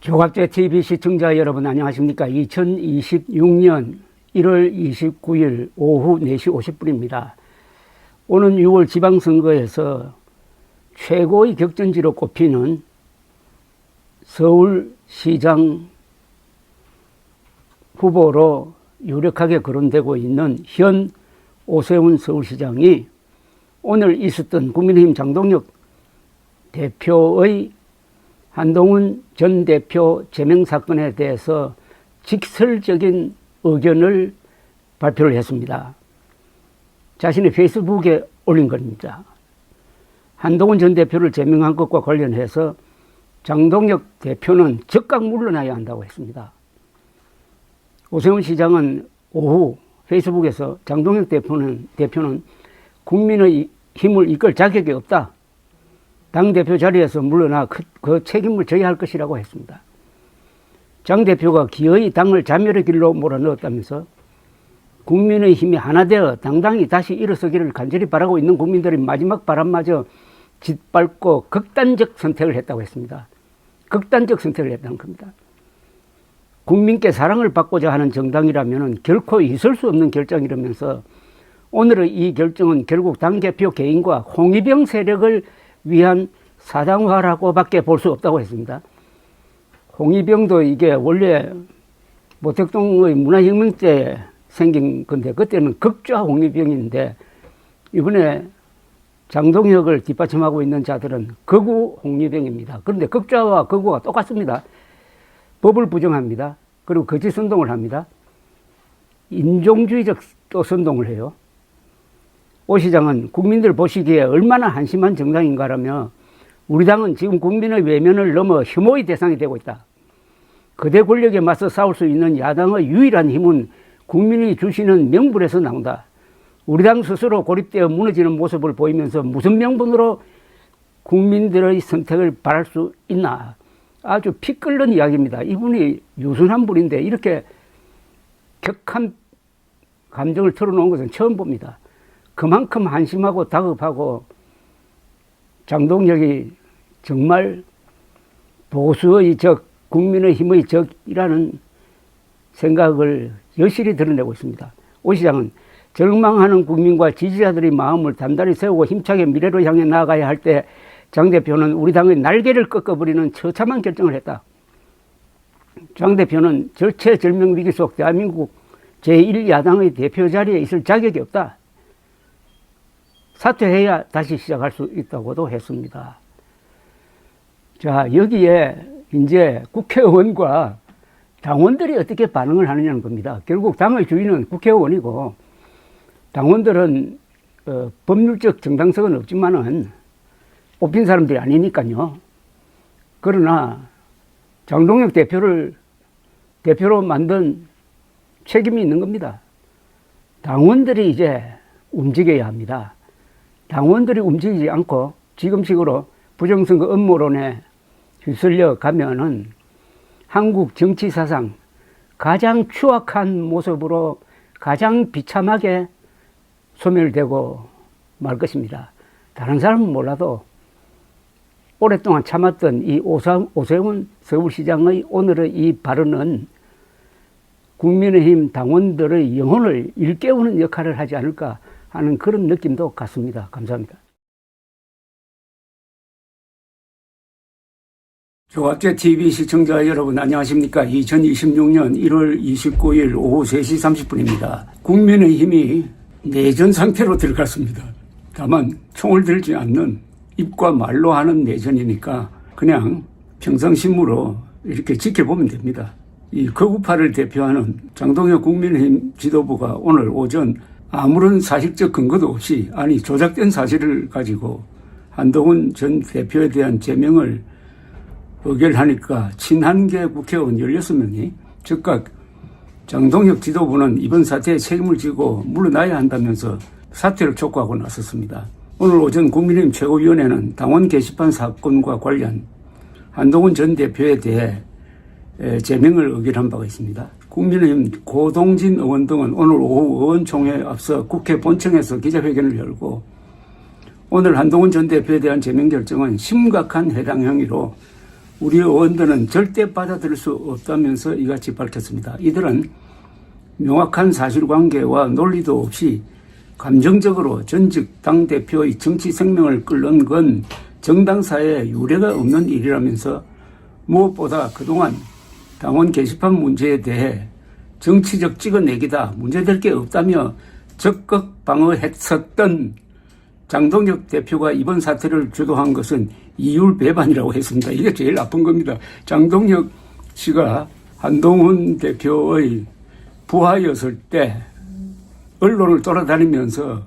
조갑제 TV 시청자 여러분 안녕하십니까. 2026년 1월 29일 오후 4시 50분입니다. 오는 6월 지방선거에서 최고의 격전지로 꼽히는 서울시장 후보로 유력하게 거론되고 있는 현 오세훈 서울시장이 오늘 있었던 국민의힘 장동혁 대표의 한동훈 전 대표 제명 사건에 대해서 직설적인 의견을 발표를 했습니다. 자신의 페이스북에 올린 겁니다. 한동훈 전 대표를 제명한 것과 관련해서 장동혁 대표는 즉각 물러나야 한다고 했습니다. 오세훈 시장은 오후 페이스북에서 장동혁 대표는 국민의 힘을 이끌 자격이 없다. 당대표 자리에서 물러나 그 책임을 져야 할 것이라고 했습니다. 장 대표가 기어이 당을 자멸의 길로 몰아넣었다면서 국민의 힘이 하나 되어 당당히 다시 일어서기를 간절히 바라고 있는 국민들의 마지막 바람마저 짓밟고 극단적 선택을 했다고 했습니다. 극단적 선택을 했다는 겁니다. 국민께 사랑을 받고자 하는 정당이라면 결코 있을 수 없는 결정이라면서 오늘의 이 결정은 결국 당대표 개인과 홍위병 세력을 위한 사당화라고밖에 볼 수 없다고 했습니다. 홍위병도 이게 원래 모택동의 문화혁명 때 생긴 건데 그때는 극좌 홍위병인데 이번에 장동혁을 뒷받침하고 있는 자들은 극우 홍위병입니다. 그런데 극좌와 극우가 똑같습니다. 법을 부정합니다. 그리고 거짓 선동을 합니다. 인종주의적 또 선동을 해요. 오 시장은 국민들 보시기에 얼마나 한심한 정당인가라며 우리 당은 지금 국민의 외면을 넘어 혐오의 대상이 되고 있다. 거대 권력에 맞서 싸울 수 있는 야당의 유일한 힘은 국민이 주시는 명분에서 나온다. 우리 당 스스로 고립되어 무너지는 모습을 보이면서 무슨 명분으로 국민들의 선택을 바랄 수 있나. 아주 피 끓는 이야기입니다. 이분이 유순한 분인데 이렇게 격한 감정을 털어놓은 것은 처음 봅니다. 그만큼 한심하고 다급하고 장동혁이 정말 보수의 적, 국민의 힘의 적이라는 생각을 여실히 드러내고 있습니다. 오 시장은 절망하는 국민과 지지자들의 마음을 단단히 세우고 힘차게 미래로 향해 나아가야 할 때 장 대표는 우리 당의 날개를 꺾어버리는 처참한 결정을 했다. 장 대표는 절체절명 위기 속 대한민국 제1야당의 대표 자리에 있을 자격이 없다. 사퇴해야 다시 시작할 수 있다고도 했습니다. 자, 여기에 이제 국회의원과 당원들이 어떻게 반응을 하느냐는 겁니다. 결국 당의 주인은 국회의원이고 당원들은 법률적 정당성은 없지만은 뽑힌 사람들이 아니니까요. 그러나 장동혁 대표로 만든 책임이 있는 겁니다. 당원들이 이제 움직여야 합니다. 당원들이 움직이지 않고 지금식으로 부정선거 음모론에 휩쓸려 가면은 한국 정치 사상 가장 추악한 모습으로 가장 비참하게 소멸되고 말 것입니다. 다른 사람은 몰라도 오랫동안 참았던 이 오세훈 서울시장의 오늘의 이 발언은 국민의힘 당원들의 영혼을 일깨우는 역할을 하지 않을까 하는 그런 느낌도 같습니다. 감사합니다. 조갑제 TV 시청자 여러분 안녕하십니까. 2026년 1월 29일 오후 3시 30분입니다. 국민의힘이 내전 상태로 들어갔습니다. 다만 총을 들지 않는 입과 말로 하는 내전이니까 그냥 평상심으로 이렇게 지켜보면 됩니다. 이 극우파를 대표하는 장동혁 국민의힘 지도부가 오늘 오전 아무런 사실적 근거도 없이 조작된 사실을 가지고 한동훈 전 대표에 대한 제명을 의결하니까 친한계 국회의원 16명이 즉각 장동혁 지도부는 이번 사태에 책임을 지고 물러나야 한다면서 사퇴를 촉구하고 나섰습니다. 오늘 오전 국민의힘 최고위원회는 당원 게시판 사건과 관련 한동훈 전 대표에 대해 제명을 의결한 바가 있습니다. 국민의힘 고동진 의원 등은 오늘 오후 의원총회에 앞서 국회 본청에서 기자회견을 열고 오늘 한동훈 전 대표에 대한 제명 결정은 심각한 해당 행위로 우리 의원들은 절대 받아들일 수 없다면서 이같이 밝혔습니다. 이들은 명확한 사실관계와 논리도 없이 감정적으로 전직 당대표의 정치 생명을 끌는 건 정당사에 유례가 없는 일이라면서 무엇보다 그동안 당원 게시판 문제에 대해 정치적 찍어내기다, 문제될 게 없다며 적극 방어했었던 장동혁 대표가 이번 사태를 주도한 것은 이율 배반이라고 했습니다. 이게 제일 나쁜 겁니다. 장동혁 씨가 한동훈 대표의 부하였을 때 언론을 돌아다니면서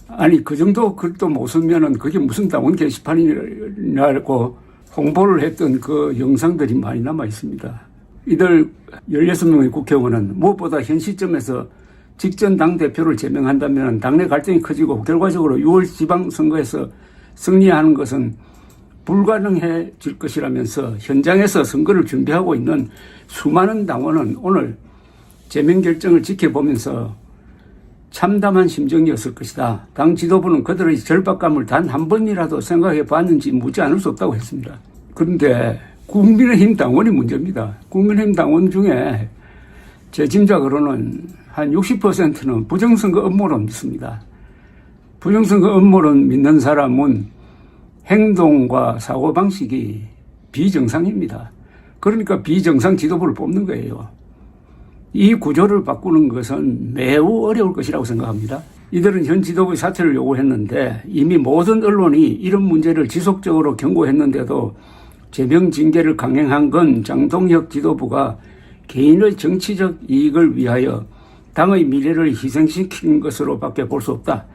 아니 그 정도 글도 못 쓰면은 그게 무슨 당원 게시판이냐고 홍보를 했던 그 영상들이 많이 남아 있습니다. 이들 16명의 국회의원은 무엇보다 현 시점에서 직전 당대표를 제명한다면 당내 갈등이 커지고 결과적으로 6월 지방선거에서 승리하는 것은 불가능해질 것이라면서 현장에서 선거를 준비하고 있는 수많은 당원은 오늘 제명 결정을 지켜보면서 참담한 심정이었을 것이다. 당 지도부는 그들의 절박감을 단 한 번이라도 생각해 봤는지 묻지 않을 수 없다고 했습니다. 그런데 국민의힘 당원이 문제입니다. 국민의힘 당원 중에 제 짐작으로는 한 60%는 부정선거 음모론 믿습니다. 부정선거 음모론 믿는 사람은 행동과 사고방식이 비정상입니다. 그러니까 비정상 지도부를 뽑는 거예요. 이 구조를 바꾸는 것은 매우 어려울 것이라고 생각합니다. 이들은 현 지도부의 사퇴를 요구했는데 이미 모든 언론이 이런 문제를 지속적으로 경고했는데도 제명 징계를 강행한 건 장동혁 지도부가 개인의 정치적 이익을 위하여 당의 미래를 희생시킨 것으로밖에 볼 수 없다.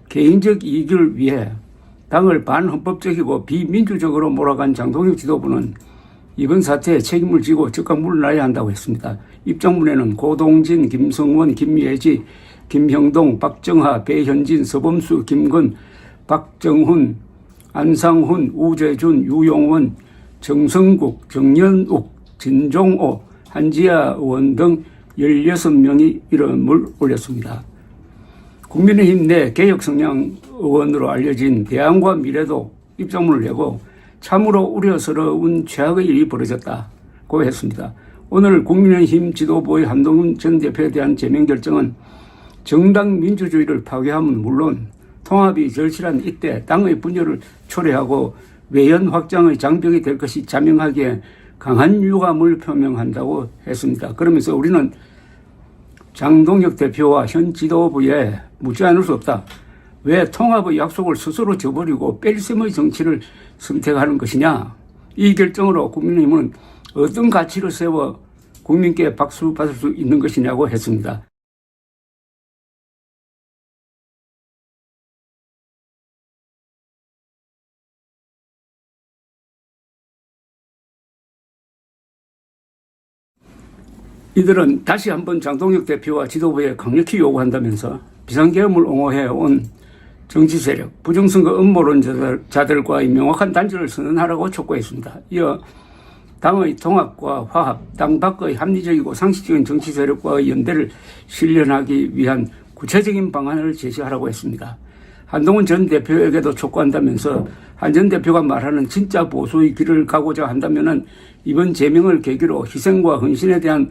개인적 이익을 위해 당을 반헌법적이고 비민주적으로 몰아간 장동혁 지도부는 이번 사태에 책임을 지고 즉각 물러나야 한다고 했습니다. 입장문에는 고동진, 김성원, 김예지, 김형동, 박정하, 배현진, 서범수, 김건, 박정훈, 안상훈, 우재준, 유용원, 정성국, 정연욱, 진종호, 한지아 의원 등 16명이 이름을 올렸습니다. 국민의힘 내 개혁 성향 의원으로 알려진 대안과 미래도 입장문을 내고 참으로 우려스러운 최악의 일이 벌어졌다고 했습니다. 오늘 국민의힘 지도부의 한동훈 전 대표에 대한 제명 결정은 정당 민주주의를 파괴함은 물론 통합이 절실한 이때 당의 분열을 초래하고 외연 확장의 장벽이 될 것이 자명하기에 강한 유감을 표명한다고 했습니다. 그러면서 우리는 장동혁 대표와 현 지도부에 묻지 않을 수 없다. 왜 통합의 약속을 스스로 저버리고 뺄셈의 정치를 선택하는 것이냐. 이 결정으로 국민의힘은 어떤 가치를 세워 국민께 박수 받을 수 있는 것이냐고 했습니다. 이들은 다시 한번 장동혁 대표와 지도부에 강력히 요구한다면서 비상계엄을 옹호해온 정치 세력, 부정선거 음모론자들과의 명확한 단절을 선언하라고 촉구했습니다. 이어 당의 통합과 화합, 당 밖의 합리적이고 상식적인 정치 세력과의 연대를 실현하기 위한 구체적인 방안을 제시하라고 했습니다. 한동훈 전 대표에게도 촉구한다면서 한 전 대표가 말하는 진짜 보수의 길을 가고자 한다면은 이번 제명을 계기로 희생과 헌신에 대한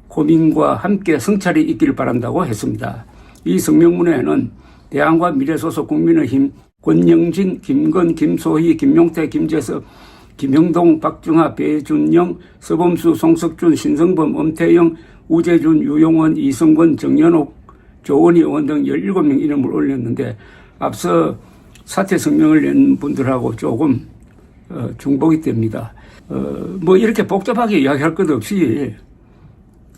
고민과 함께 성찰이 있기를 바란다고 했습니다. 이 성명문에는 대안과 미래 소속 국민의힘 권영진, 김건, 김소희, 김용태, 김재석, 김형동, 박정하, 배준영, 서범수, 송석준, 신성범, 엄태영, 우재준, 유용원, 이성권, 정연옥, 조원희 의원 등 17명 이름을 올렸는데 앞서 사퇴 성명을 낸 분들하고 조금 중복이 됩니다. 뭐 이렇게 복잡하게 이야기할 것 없이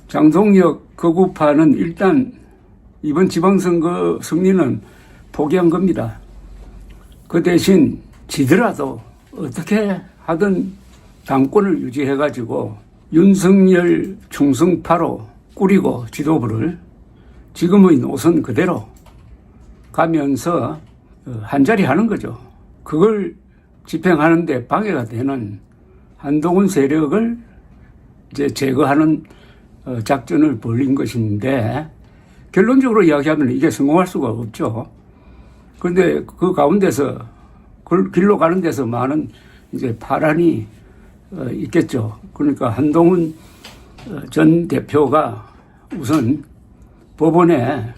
장동혁 거구파는 일단 이번 지방선거 승리는 포기한 겁니다. 그 대신 지더라도 어떻게 하든 당권을 유지해가지고 윤석열 충성파로 꾸리고 지도부를 지금의 노선 그대로 가면서 한자리 하는 거죠. 그걸 집행하는데 방해가 되는 한동훈 세력을 이제 제거하는 작전을 벌인 것인데 결론적으로 이야기하면 이게 성공할 수가 없죠. 그런데 그 가운데서 그 길로 가는 데서 많은 이제 파란이 있겠죠. 그러니까 한동훈 전 대표가 우선 법원에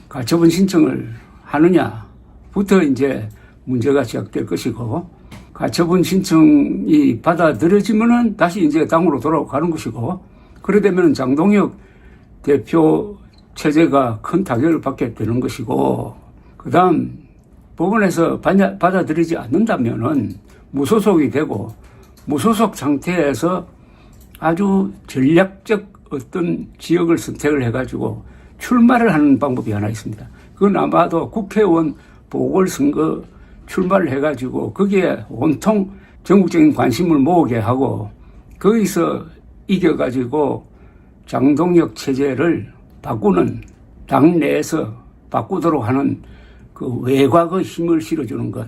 가처분 신청을 하느냐부터 이제 문제가 시작될 것이고, 가처분 신청이 받아들여지면은 다시 이제 당으로 돌아가는 것이고, 그러되면 장동혁 대표 체제가 큰 타격을 받게 되는 것이고, 그 다음 법원에서 받아들이지 않는다면은 무소속이 되고, 무소속 상태에서 아주 전략적 어떤 지역을 선택을 해가지고 출마를 하는 방법이 하나 있습니다. 그건 아마도 국회의원 보궐선거 출마를 해가지고 거기에 온통 전국적인 관심을 모으게 하고, 거기서 이겨가지고 장동혁 체제를 바꾸는, 당 내에서 바꾸도록 하는 그 외곽의 힘을 실어주는 것,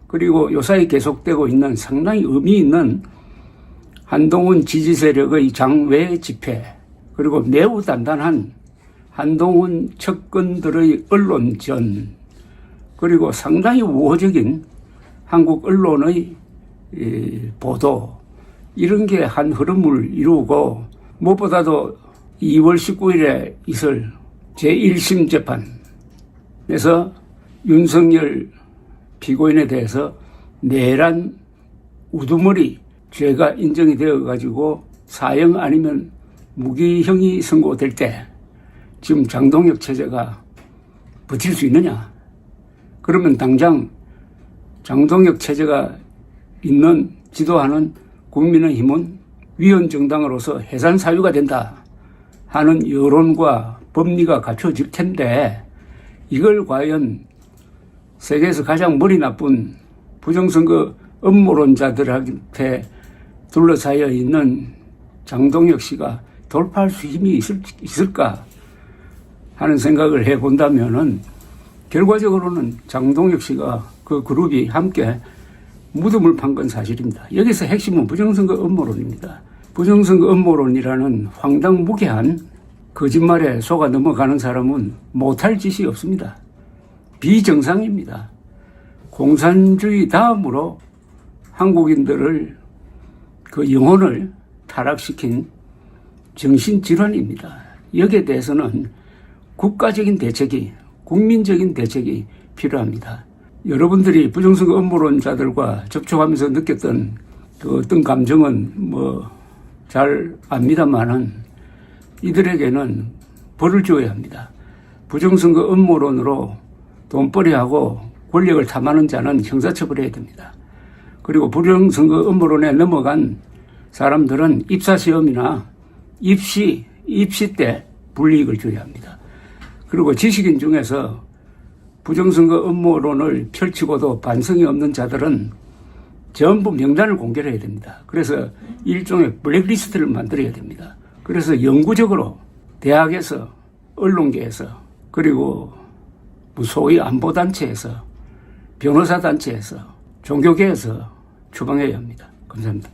그리고 요사이 계속되고 있는 상당히 의미 있는 한동훈 지지 세력의 장외 집회, 그리고 매우 단단한 한동훈 측근들의 언론전, 그리고 상당히 우호적인 한국 언론의 보도, 이런 게 한 흐름을 이루고, 무엇보다도 2월 19일에 있을 제1심 재판에서 윤석열 피고인에 대해서 내란 우두머리 죄가 인정이 되어가지고 사형 아니면 무기형이 선고될 때 지금 장동혁 체제가 버틸 수 있느냐? 그러면 당장 장동혁 체제가 있는 지도하는 국민의힘은 위헌정당으로서 해산 사유가 된다 하는 여론과 법리가 갖춰질 텐데, 이걸 과연 세계에서 가장 머리 나쁜 부정선거 음모론자들한테 둘러싸여 있는 장동혁 씨가 돌파할 수 힘이 있을까 하는 생각을 해본다면은, 결과적으로는 장동혁 씨가 그 그룹이 함께 무덤을 판 건 사실입니다. 여기서 핵심은 부정선거 음모론입니다. 부정선거 음모론이라는 황당무계한 거짓말에 속아 넘어가는 사람은 못할 짓이 없습니다. 비정상입니다. 공산주의 다음으로 한국인들을 그 영혼을 타락시킨 정신질환입니다. 여기에 대해서는 국가적인 대책이, 국민적인 대책이 필요합니다. 여러분들이 부정선거 음모론자들과 접촉하면서 느꼈던 그 어떤 감정은 잘 압니다만은, 이들에게는 벌을 줘야 합니다. 부정선거 음모론으로 돈벌이하고 권력을 탐하는 자는 형사처벌해야 됩니다. 그리고 부정선거 음모론에 넘어간 사람들은 입사시험이나 입시 때 불이익을 줘야 합니다. 그리고 지식인 중에서 부정선거 음모론을 펼치고도 반성이 없는 자들은 전부 명단을 공개해야 됩니다. 그래서 일종의 블랙리스트를 만들어야 됩니다. 그래서 영구적으로 대학에서, 언론계에서, 그리고 소위 안보단체에서, 변호사단체에서, 종교계에서 추방해야 합니다. 감사합니다.